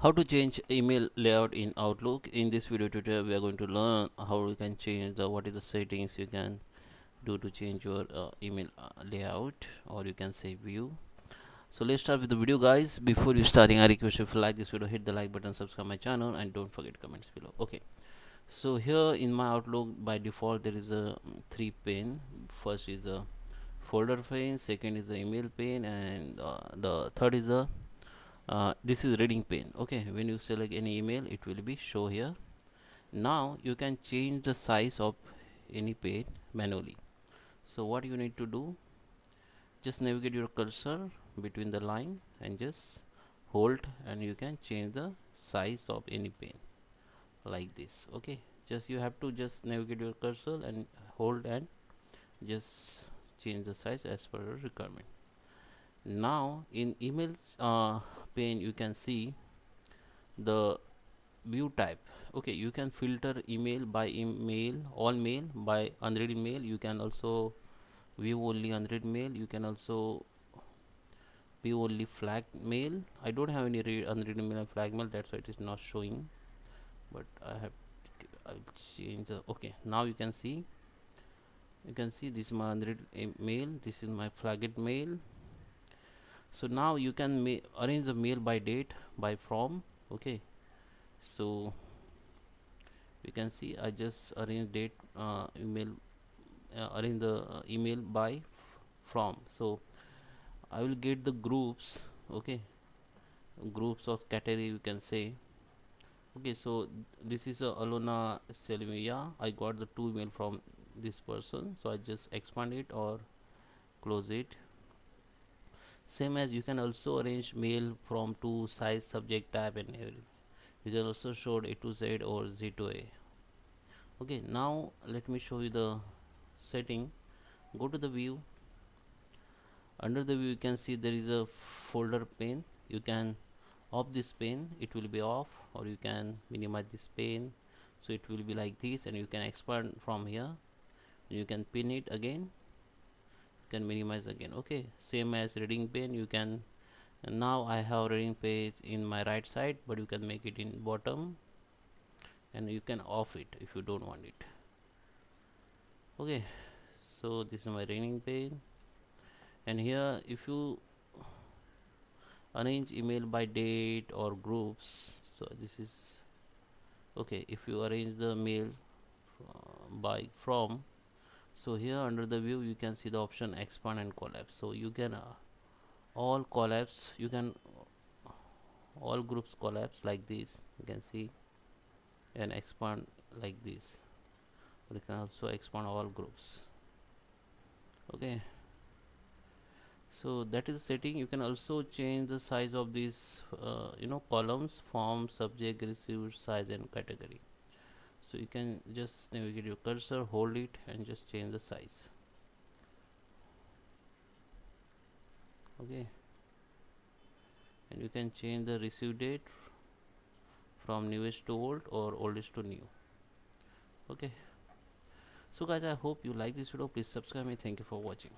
How to change email layout in Outlook. In this video tutorial we are going to learn how you can change the what is the settings you can do to change your email layout, or you can say view. So let's start with the video, guys. Before you starting, I request you, if you like this video, hit the like button, subscribe my channel, and don't forget comments below. Okay, so here in my Outlook by default there is a three pane. First is a folder pane, second is the email pane, and the third is the this is reading pane. Okay, when you select any email it will be show here. Now you can change the size of any pane manually. So what you need to do, just navigate your cursor between the line and just hold, and you can change the size of any pane like this. Okay, just you have to just navigate your cursor and hold and just change the size as per your requirement. Now in emails pane you can see the view type. Okay, you can filter email by email, all mail by unread mail. You can also view only unread mail. You can also view only flag mail. I don't have any unread mail and flag mail, that's why it is not showing, but I'll change the okay. Now you can see this is my unread mail, this is my flagged mail. So now you can arrange the mail by date, by from. Okay, so you can see I just arrange date email arrange the email by from. So I will get the groups. Okay, groups of category you can say. Okay, so this is Alona Selvia. I got the two email from this person, so I just expand it or close it. Same as you can also arrange mail from to size, subject, type, and everything. You can also show A to Z or Z to A. Okay, now let me show you the setting. Go to the view. Under the view you can see there is a folder pane. You can off this pane, it will be off, or you can minimize this pane, so it will be like this, and you can expand from here. You can pin it again, you can minimize again. Okay, same as reading pane. You can, and now I have reading page in my right side, but you can make it in bottom, and you can off it if you don't want it. Okay, so this is my reading page, and here if you arrange email by date or groups, so this is okay. If you arrange the mail by from, so here under the view you can see the option expand and collapse. So you can all collapse, you can all groups collapse like this, you can see, and expand like this, but you can also expand all groups. Okay, so that is setting. You can also change the size of these columns, form, subject, received, size, and category. So you can just navigate your cursor, hold it, and just change the size. Okay, and you can change the receive date from newest to old or oldest to new. Okay, so guys, I hope you like this video. Please subscribe me. Thank you for watching.